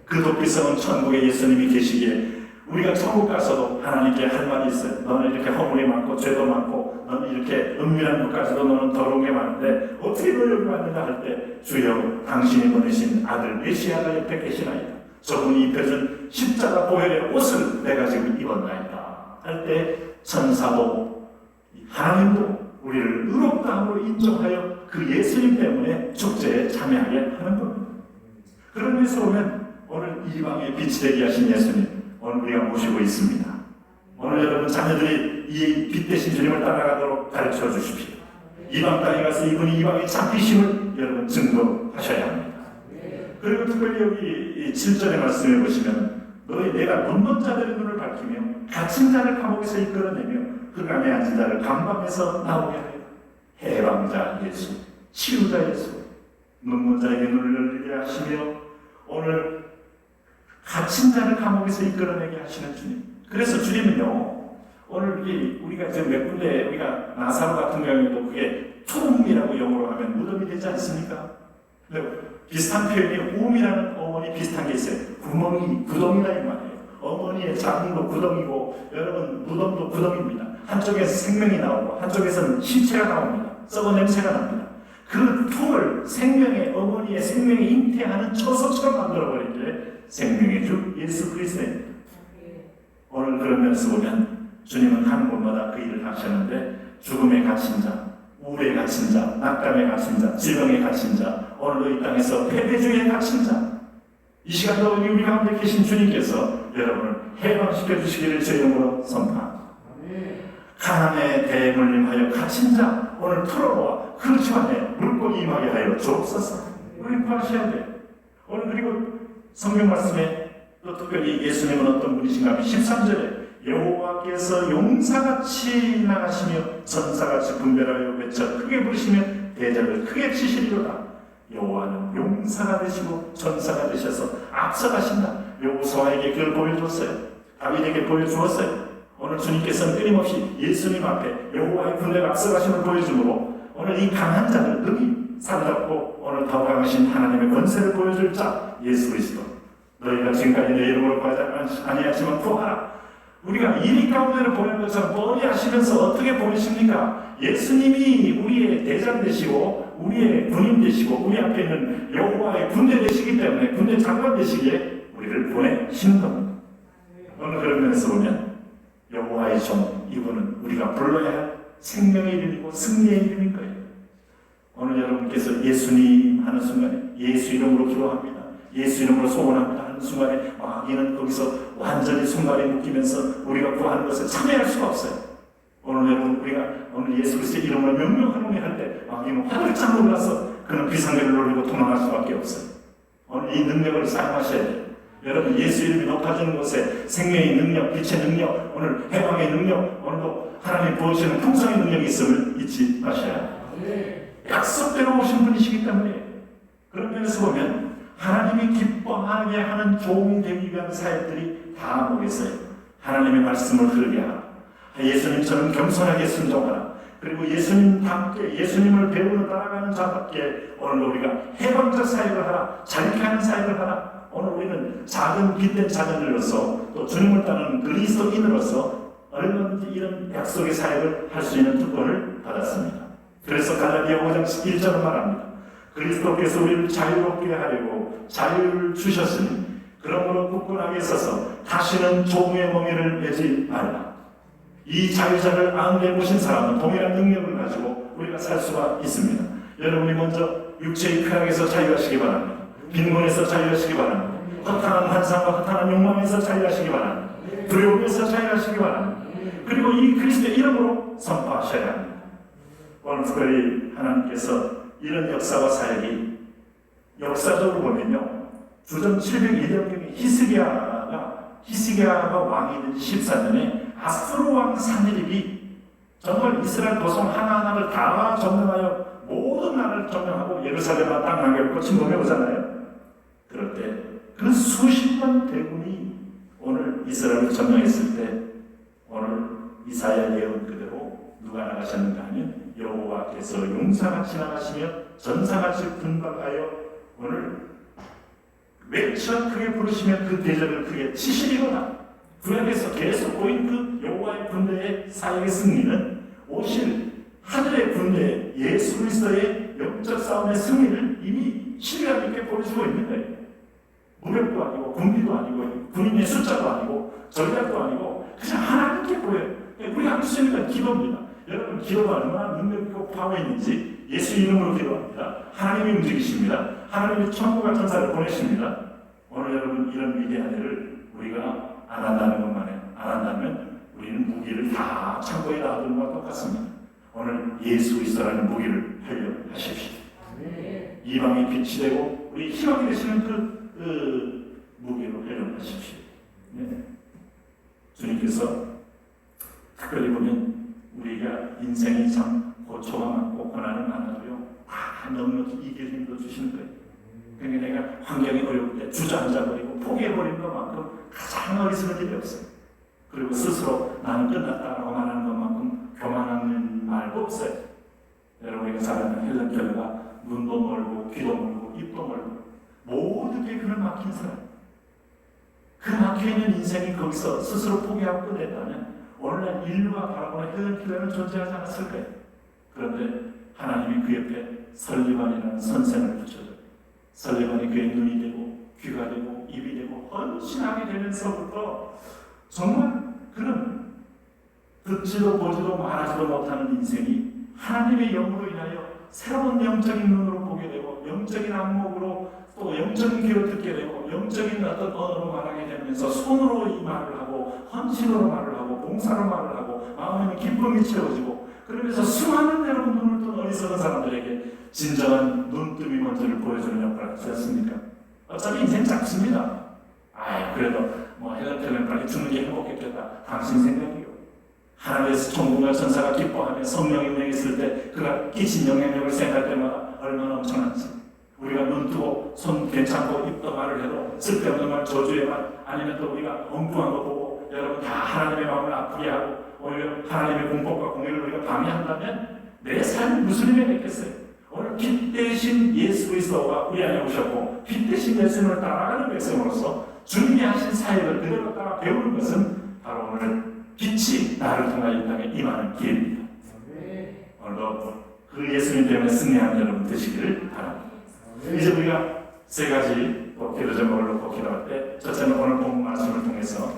그 도피성은 천국에 예수님이 계시기에 우리가 천국 가서도 하나님께 할 말이 있어요. 너는 이렇게 허물이 많고 죄도 많고 너는 이렇게 은밀한 곳까지도 너는 더러운 게 많은데 어떻게 너 여기 왔느냐 할 때 주여 당신이 보내신 아들 메시아가 옆에 계시나이다. 저분이 입혀준 십자가 보혈의 옷을 내가 지금 입었나이다 할 때 천사도 하나님도 우리를 의롭다함으로 인정하여 그 예수님 때문에 축제에 참여하게 하는 겁니다. 그런 의미에서 보면 오늘 이방의 빛이 되게 하신 예수님 오늘 우리가 모시고 있습니다. 오늘 여러분 자녀들이 이 빛 대신 주님을 따라가도록 가르쳐 주십시오. 이방 땅에 가서 이분이 이방의 참피심을 여러분 증거하셔야 합니다. 그리고 특별히 여기 7절의 말씀해 보시면 너희 내가 눈먼 자들의 눈을 밝히며 갇힌 자를 감옥에서 이끌어내며 흑암에 앉은 자를 감방에서 나오게 하여 해방자 예수, 치유자 예수, 눈먼 자에게 눈을 열리게 하시며 오늘 갇힌 자를 감옥에서 이끌어내게 하시는 주님. 그래서 주님은요 오늘 우리가 지금 몇 군데 우리가 나사로 같은 경우에도 그게 투움이라고 영어로 하면 무덤이 되지 않습니까? 비슷한 표현이 우음이라는 어머니 비슷한 게 있어요. 구덩이다 이 말이에요. 어머니의 자궁도 구덩이고 여러분 무덤도 구덩이입니다. 한쪽에서 생명이 나오고 한쪽에서는 시체가 나옵니다. 썩은 냄새가 납니다. 그 틈을 생명의 어머니의 생명에 잉태하는 처소처럼 만들어버린 게 생명의 주 예수 그리스도입니다. 오늘 그런 면에서 보면 주님은 하는 곳마다 그 일을 하셨는데 죽음에 갇힌 자, 우울에 갇힌 자, 낙담에 갇힌 자, 질병에 갇힌 자, 오늘도 이 땅에서 패배주의에 갇힌 자, 이 시간도 우리 가운데 계신 주님께서 여러분을 해방시켜 주시기를 제 이름으로 선포합니다. 가난에 대물림하여 갇힌 자 오늘 털어놓아 그 집안에 물고기 임하게 하여 주옵소서. 우리 구하셔야 돼요. 오늘 그리고 성경 말씀에 또 특별히 예수님은 어떤 분이신가 하면 13절에 여호와께서 용사같이 나가시며 전사같이 분별하여 외쳐 크게 부르시며 대접을 크게 치시리로다. 여호와는 용사가 되시고 전사가 되셔서 앞서가신다. 여호수아에게 그걸 보여줬어요. 다윗에게 보여주었어요. 오늘 주님께서는 끊임없이 예수님 앞에 여호와의 군대가 앞서가심을 보여주므로 오늘 이 강한 자를 능히 사로잡고 오늘 더 강하신 하나님의 권세를 보여줄 자 예수 그리스도. 너희가 지금까지 내 이름으로 구하지 아니하지만 구하라. 우리가 이리 가운데를 보내는 것처럼 뻔히 하시면서 어떻게 보내십니까? 예수님이 우리의 대장 되시고 우리의 군인 되시고 우리 앞에 있는 여호와의 군대 되시기 때문에 군대 장관 되시기에 우리를 보내시는 겁니다. 오늘 그런 면에서 보면 여호와의 종, 이분은 우리가 불러야 할 생명의 이름이고 승리의 이름인 거예요. 오늘 여러분께서 예수님 하는 순간에 예수 이름으로 기도합니다, 예수 이름으로 소원합니다 하는 순간에 마귀는 거기서 완전히 순간에 묶이면서 우리가 구하는 것을 참여할 수가 없어요. 오늘 여러분 우리가 오늘 예수 그리스도의 이름으로 명령하노니 할 때 마귀는 화들짝 놀라서 그는 비상계를 노리고 도망갈 수밖에 없어요. 오늘 이 능력을 사용하셔야 돼요. 여러분 예수 이름이 높아지는 곳에 생명의 능력, 빛의 능력, 오늘 해방의 능력, 오늘도 하나님 부어주시는 풍성의 능력이 있음을 잊지 마셔야 돼요. 약속대로 오신 분이시기 때문에 그런 면에서 보면 하나님이 기뻐하게 하는 종이 되기 위한 사역들이 다 뭐겠어요? 하나님의 말씀을 흐르게 하라, 예수님처럼 겸손하게 순종하라, 그리고 예수님답게 예수님을 배우는 따라가는 자답게 오늘 우리가 해방적 사역을 하라, 자립케 하는 사역을 하라. 오늘 우리는 작은 빛된 자녀들로서 또 주님을 따르는 그리스도인으로서 얼마든지 이런 약속의 사역을 할 수 있는 특권을 받았습니다. 그래서 갈라디아 5장 1절은 말합니다. 그리스도께서 우리를 자유롭게 하려고 자유를 주셨으니 그러므로 굳건하게 서서 다시는 종의 멍에를 매지 말라. 이 자유자를 안에 모신 사람은 동일한 능력을 가지고 우리가 살 수가 있습니다. 여러분이 먼저 육체의 쾌락에서 자유하시기 바랍니다. 빈곤에서 자유하시기 바랍니다. 허탄한 환상과 허탄한 욕망에서 자유하시기 바랍니다. 두려움에서 자유하시기 바랍니다. 그리고 이 그리스도의 이름으로 선포하셔야 합니다. 오늘 특별히 하나님께서 이런 역사와 사역이 역사적으로 보면요, 주전 702년경에 히스기야가 왕이 된 14년에 아수르 왕 사내립이 정말 이스라엘 도성 하나하나를 다 점령하여 모든 나라를 점령하고 예루살렘과 땅 남겨놓고 침범해 오잖아요. 그럴 때 그 수십만 대군이 오늘 이스라엘을 점령했을 때 오늘 이사야 예언 그대로 누가 나가셨는가 하면 여호와께서 용사같이 나가시며 전사같이 분박하여 오늘 외쳐 크게 부르시며 그 대적을 크게 치시리로다. 구약에서 계속 보인 그 여호와의 군대의 사역의 승리는 오실 하늘의 군대 예수 그리스도의 영적 싸움의 승리를 이미 신뢰감 있게 보여주고 있는 거예요. 무력도 아니고 군비도 아니고 군인의 숫자도 아니고 전략도 아니고 그냥 하나님께 보여요. 우리가 할 수 있는 건 기도입니다. 여러분 기도가 얼마나 능력 있고 파워 있는지 예수 이름으로 기도합니다. 하나님이 움직이십니다. 하나님이 천국과 천사를 보내십니다. 오늘 여러분 이런 위대한 일을 우리가 안 한다는 것만에 안 한다면 우리는 무기를 다 창고에 놔두는 것과 똑같습니다. 오늘 예수 그리스도라는 무기를 하려 하십시오. 이방의 빛이 되고 우리 희망이 되시는 그 무기로 하려 하십시오. 네. 주님께서 특별히 보면 우리가 인생이 참 고초가 많고 고난이 많아도요, 다 넉넉히 이길 힘도 주시는 거예요. 그러니까 내가 환경이 어려울 때 주저앉아버리고 포기해버리는 것만큼 가장 어리석은 일이 없어요. 그리고 스스로 나는 끝났다라고 말하는 것만큼 교만하는 말도 없어요. 여러분이 잘 아는 헬렌 켈러가 눈도 멀고 귀도 멀고 입도 멀고 모든 게 그를 막힌 사람. 그 막혀있는 인생이 거기서 스스로 포기하고 끝냈다면 오늘날 인류가 바라보는 헬렌 켈러는 존재하지 않았을 거예요. 그런데 하나님이 그 옆에 설리반이라는 선생을 붙여줘요. 설리반이 그의 눈이 되고 귀가 되고 입이 되고 헌신하게 되면서부터 정말 그는 듣지도 보지도 말하지도 못하는 인생이 하나님의 영으로 인하여 새로운 영적인 눈으로 보게 되고 영적인 안목으로 또 영적인 귀로 듣게 되고 영적인 어떤 언어로 말하게 되면서 손으로 이 말을 하고 헌신으로 말을 하고 봉사로 말을 하고 마음에는 기쁨이 채워지고 그러면서 수많은 여러분 눈을 뜬 어리석은 사람들에게 진정한 눈뜨미 먼지를 보여주는 역할을 하지 않습니까? 어차피 인생 짧습니다. 그래도 헬렌 켈러는 빨리 죽는 게 행복했겠다. 당신 생각이요. 하나님께서 천국과 천사가 기뻐하며 성령이 운행했을 때 그가 끼친 영향력을 생각할 때마다 얼마나 엄청난지. 우리가 눈 뜨고 손 괜찮고 입도 말을 해도 쓸데없는 말, 저주의 말, 아니면 또 우리가 엉뚱한 거 보고 여러분 다 하나님의 마음을 아프게 하고 오히려 하나님의 공법과 공의를 우리가 방해한다면 내 삶이 무슨 의미가 있겠어요? 오늘 빛 대신 예수 그리스도가 우리 안에 오셨고 빛 대신 예수님을 따라가는 백성으로서 주님이 하신 사역을 그대로 따라 배우는 것은 바로 오늘 빛이 나를 통하여 이 땅에 임하는 길입니다. 오늘도 그 예수님 때문에 승리하는 여러분 되시기를 바랍니다. 이제 우리가 세 가지 또 기도 제목을 놓고 기도할 때 첫째는 오늘 본 말씀을 통해서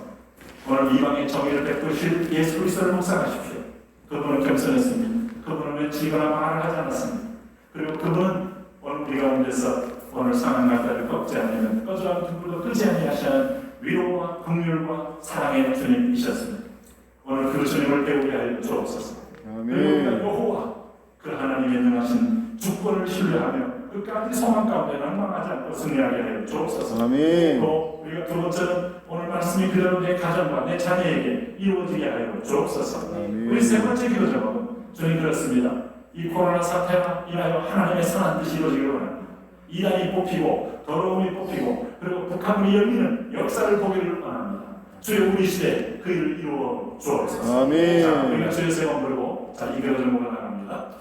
오늘 이방의 정의를 베푸실 예수 그리스도를 묵상하십시오. 그분은 겸손했습니다. 그분은 외치거나 말을 하지 않았습니다. 그리고 그분은 오늘 우리 가운데서 오늘 상한 날짜를 꺾지 않으면 꺼져가는 등불도 끄지 아니하시는 위로와 긍휼과 사랑의 주님이셨습니다. 오늘 그 주님을 배우게 하여 주옵소서. 그리고 우리가 여호와 그 하나님의 능하신 주권을 신뢰하며 끝까지 소망 가운데 낭망하지 않고 승리하게 하여 주옵소서. 또 우리가 두 번째는 오늘 말씀이 그대로 내 가정과 내 자녀에게 이루어지게 하여 주옵소서. 우리 세 번째 기도 제목은 주님 그렇습니다. 이 코로나 사태가 인하여 하나님의 선한 뜻이 이루어지기를 원합니다. 이단이 뽑히고 더러움이 뽑히고 그리고 북한이 열리는 역사를 보기를 원합니다. 주의 우리 시대에 그 일을 이루어 주옵소서. 아멘. 자, 우리가 주의 세번 부르고 자, 이 기도 제목을 나갑니다.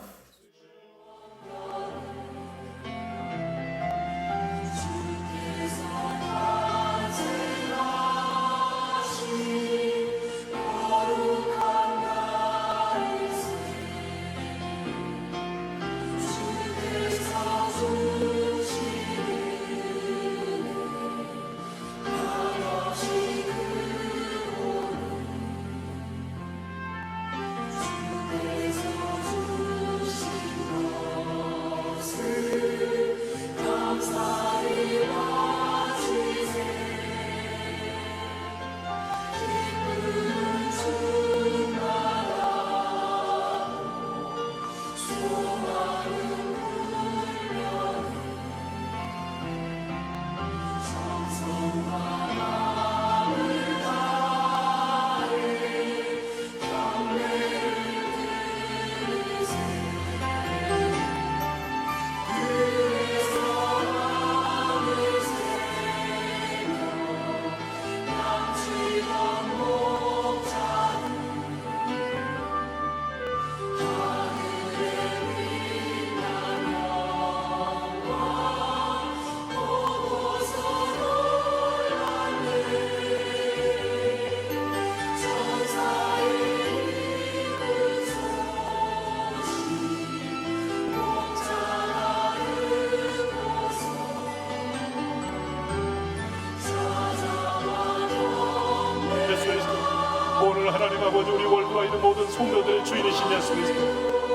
오늘 하나님 아버지 우리 월드와이드 모든 성도들의 주인이신 예수 그리스도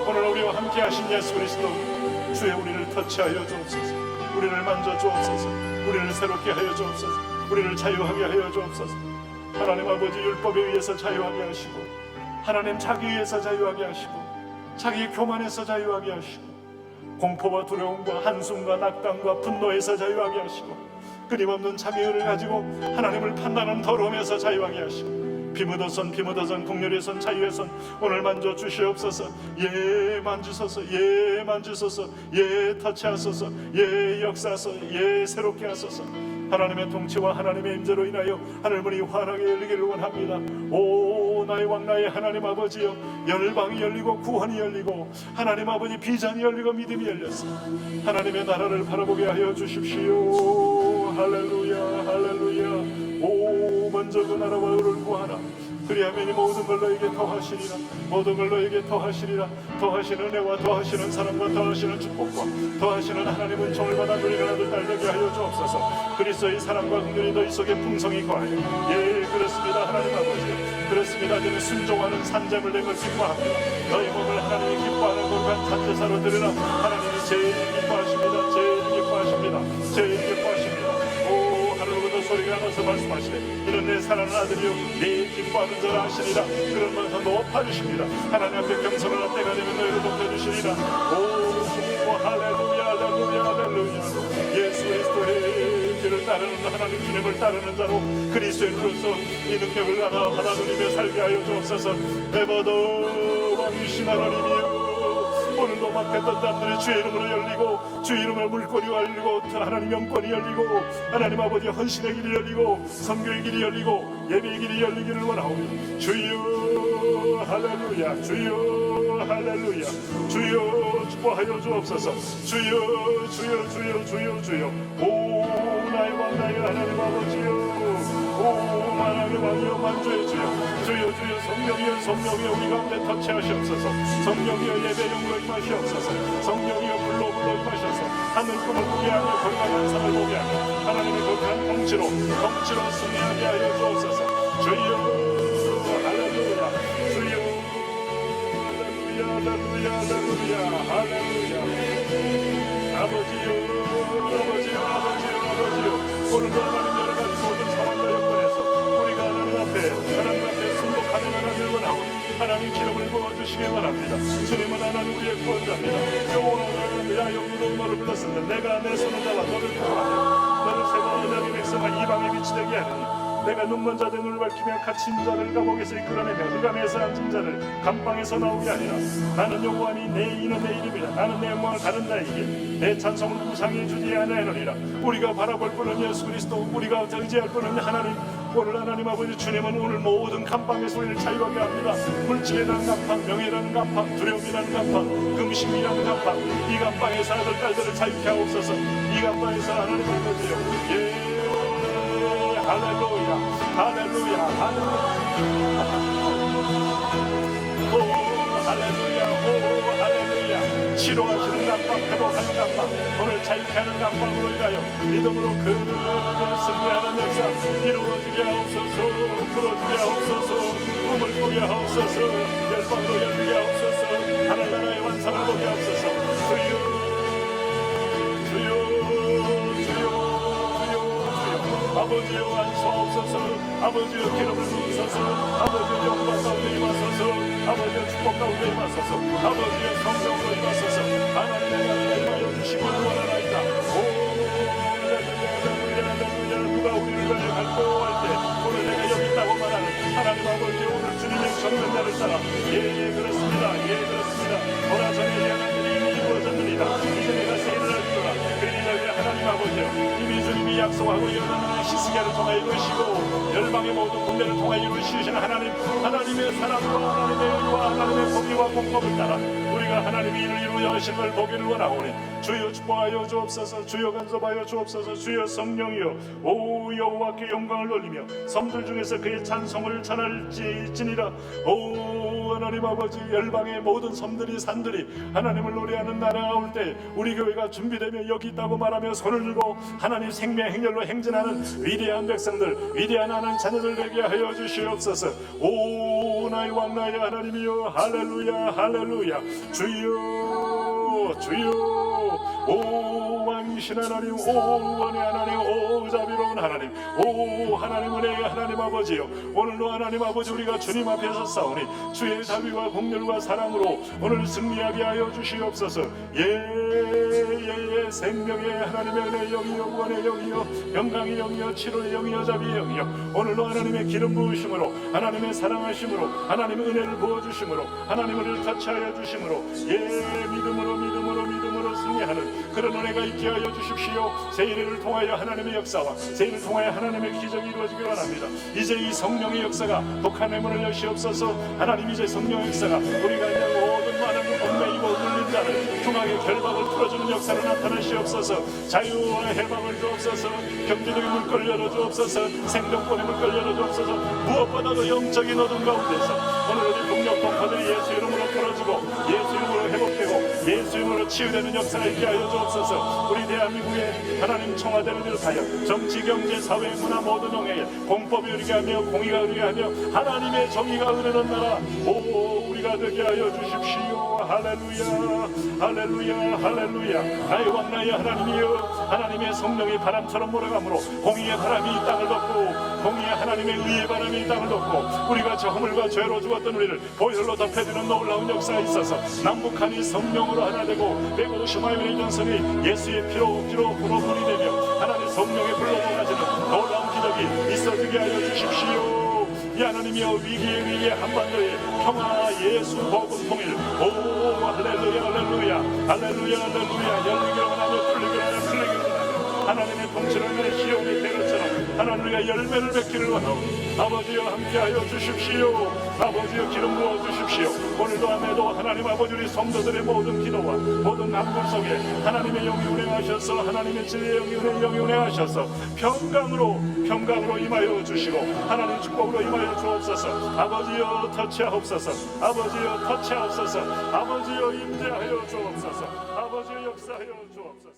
오늘 우리와 함께 하신 예수 그리스도 주의 우리를 터치하여 주옵소서. 우리를 만져 주옵소서. 우리를 새롭게 하여 주옵소서. 우리를 자유하게 하여 주옵소서. 하나님 아버지 율법에 의해서 자유하게 하시고 하나님 자기에 의해서 자유하게 하시고 자기 교만에서 자유하게 하시고 공포와 두려움과 한숨과 낙담과 분노에서 자유하게 하시고 끊임없는 자비를 가지고 하나님을 판단하는 더러움에서 자유하게 하시고 비묻어선 국률의 손 자유의 손 오늘 만져 주시옵소서. 예 만지소서. 예 만지소서. 예 터치하소서. 예 역사하소서. 예 새롭게 하소서. 하나님의 통치와 하나님의 임재로 인하여 하늘문이 환하게 열리기를 원합니다. 오 나의 왕 나의 하나님 아버지여 열방이 열리고 구원이 열리고 하나님 아버지 비전이 열리고 믿음이 열렸어. 하나님의 나라를 바라보게 하여 주십시오. 할렐루야 할렐루야. 오 먼저 그 나라와 의를 구하라. 그리하면 이 모든 걸 너에게 더하시리라. 모든 걸 너에게 더하시리라. 더하시는 은혜와 더하시는 사랑과 더하시는 축복과 더하시는 하나님은 종을 받아 누리는 아들 딸 되게 하여 주옵소서. 그리스도의 사랑과 긍휼이 너희 속에 풍성히 거하여 예 그렇습니다 하나님 아버지 그렇습니다. 저는 순종하는 산재물 된 걸 기뻐합니다. 너희 몸을 하나님이 기뻐하는 거룩한 잔제사로 드리라. 하나님이 제일 기뻐하십니다. 제일 기뻐하십니다. 제일 기뻐하십니다. 소리가 나서 말씀하시네. 이런 내 사랑하는 아들이요 네 기뻐하는 자라 하시니라. 그러면서 높아주십니다. 하나님 앞에 겸손한 때가 되면 너희를 높여주시리라. 오 할렐루야 할렐루야 할렐루야. 예수 그리스도의 길을 따르는 하나님 주님을 따르는 자로 그리스도인으로서 이 능력을 하나 누리며 살게 하여 주옵소서. 에버더 왕이신 하나님이여 오늘도 막혔던 담들이 주의 이름으로 열리고 주의 이름으로 물꼬리 열리고 하나님 영권이 열리고 하나님 아버지 헌신의 길이 열리고 선교의 길이 열리고 예배의 길이 열리기를 원하오니 주여 할렐루야 주여 할렐루야 주여 축복하여 주옵소서. 주여 주여 주여 주여 주여 오 나의 왕 나의 하나님 아버지여 오 만왕의 왕이여 왕이여 만주의 주여 주여 주여 성령이여 성령이여 우리 가운데 터치하시옵소서. 성령이여 예배 영으로 임하시옵소서. 성령이여 불로 임하셔서 하늘 꿈을 보게 하며 거룩한 환상을 보게 하며 하나님의 거룩한 통치로 승리하게 하여 주옵소서. 주여 할렐루야 주여 할렐루야 할렐루야 할렐루야 아버지여 오늘도 하나님 여러 가지 모든 상황과 여건에서 우리가 하나님 앞에 순복하는 하나님을 원하고 하나님 기름을 부어주시기 바랍니다. 주님은 하나님 우리의 구원자입니다. 여호와가 영으로 너를 불렀으면 내가 내 손을 잡아 너를 구원하며 너를 세워 너희 백성과 이방의 빛이 되게 하리니 내가 눈먼 자들 눈을 밝히며 갇힌 자를 감옥에서 이끌어내며 흑암에서 앉은 자를 감방에서 나오게 하리라. 나는 여호와니 내 이는 내 이름이라. 나는 내 영광을 다른 자에게 내 찬송을 우상에 주지 아니하노니라. 우리가 바라볼 분은 예수 그리스도, 우리가 의지할 분은 하나님. 오늘 하나님 아버지 주님은 오늘 모든 감방에서 우리를 자유하게 합니다. 물질이라는 감방, 명예라는 감방, 두려움이라는 감방, 금심이라는 감방, 이 감방에서 아들 딸들을 자유케 하옵소서. 이 감방에서 하나님을 보세요. 할렐루야 할렐루야 할렐루야 오 할렐루야 오 할렐루야 치료하시는 감방, 회복하는 감방, 오늘 자유케 하는 감방으로 인하여 믿음으로 그 승리하는 역사 이루어지게 하옵소서. 풀어주게 하옵소서. 꿈을 꾸게 하옵소서. 열방으로 열리게 하옵소서. 하늘나라의 완성을 보게 하옵소서. 주여 아버지여 안수하옵소서. 아버지여 기름을 부으소서. 아버지여 영광 가운데 임하소서. 아버지여 축복 가운데 임하소서. 아버지여 성령으로 임하소서. 하나님의 나라가 임하여 주시길 원하나이다. 오 할렐루야 누가 우리를 갈고 할 때 오늘 내가 여기 있다고 말하는 하나님 아버지 오늘 주님의 전면자를 따라 예 그렇습니다. 예 그렇습니다. 오라 전에 향한 일이 이미 이루어졌느니라. 이제 내가 세일을 하리로라. 그러니 하나님 아버지여 이미 주님이 약속하고 일어나는 시스기야를 통하여 이루시고 열방의 모든 군대를 통하여 이루시는 하나님, 하나님의 사랑과 하나님의 의와 하나님의 법리와 공법을 따라 우리가 하나님이 이를 이루어 하신 걸 보기를 원하오니 주여 축복하여 주옵소서. 주여 간섭하여 주옵소서. 주여 성령이여 오 여호와께 영광을 돌리며 성들 중에서 그의 찬송을 전할지니라. 오 하나님 아버지 열방의 모든 섬들이 산들이 하나님을 노래하는 나라가 올 때 우리 교회가 준비되며 여기 있다고 말하며 손을 들고 하나님 생명 행렬로 행진하는 위대한 백성들, 위대한 하나님 자녀들 되게 하여 주시옵소서. 오 나의 왕 나의 하나님이여 할렐루야 할렐루야 주여 주여 오 왕이신 하나님, 오 원의 하나님, 오 자비로운 하나님, 오 하나님 은혜의 하나님 아버지요 오늘도 하나님 아버지 우리가 주님 앞에서 싸우니 주의 자비와 공렬과 사랑으로 오늘 승리하게 하여 주시옵소서. 예 생명의 하나님의 은혜의 영이여 구원의 영이여 영광의 영이여 치료의 영이여 자비의 영이여 오늘도 하나님의 기름 부으심으로 하나님의 사랑하심으로 하나님의 은혜를 부어주심으로 하나님을 터치하여 주심으로 예 믿음으로 승리하는 그런 은혜가 있게 하여 주십시오. 세일을 통하여 하나님의 역사와 세일을 통하여 하나님의 기적이 이루어지기 원합니다. 이제 이 성령의 역사가 독한의 문을 여시옵소서. 하나님 이제 성령의 역사가 우리가 이제 모든 많은 얽매이고 눌린 자를 중앙의 결박을 풀어주는 역사로 나타나시옵소서. 자유와 해방을 주옵소서. 경제적인 물결을 열어주옵소서. 생존권의 물결을 열어주옵소서. 무엇보다도 영적인 어둠 가운데서 오늘 우리 북녘 동포들이 예수 이름으로 풀어지고 예수 이름으로 회복되고 예수 이름으로 치유되는 역사가 있게 하여 주옵소서. 우리 대한민국의 하나님 청와대를 비롯하여 정치, 경제, 사회, 문화 모든 영역에 공법이 이루게 하며 공의가 이루게 하며 하나님의 정의가 흐르는 나라 오 우리가 되게 하여 주십시오. 할렐루야 할렐루야 할렐루야 나의 왕 나의 하나님이여 하나님의 성령이 바람처럼 몰아가므로 공의의 바람이 이 땅을 덮고 공의의 하나님의 의의 바람이 이 땅을 덮고 우리가 저 허물과 죄로 죽었던 우리를 보혈로 덮여주는 놀라운 역사가 있어서 남북한이 성령으로 하나 되고 150만의 전선이 예수의 피로 불이 되며 하나님의 성령의 불로 녹아지는 놀라운 기적이 있어지게 하여 주십시오. 이 하나님이여 위기의 한반도에 평화 예수 복음 통일 오 할렐루야 할렐루야 할렐루야 할렐루야 열리기로 하며 풀리기로 하며 하나님의 통치를 내 시온이 때렸처럼 하나님 우리가 열매를 맺기를 원하오니 아버지여 함께하여 주십시오. 아버지여 기름 부어 주십시오. 오늘도 밤에도 하나님 아버지 우리 성도들의 모든 기도와 모든 간구 속에 하나님의 영이 운행하셔서 하나님의 진리의 영이 운행하셔서 평강으로 임하여 주시고 하나님 축복으로 임하여 주옵소서. 아버지여 터치하옵소서. 아버지여 터치하옵소서. 아버지여 임재하여 주옵소서. 아버지여 역사하여 주옵소서.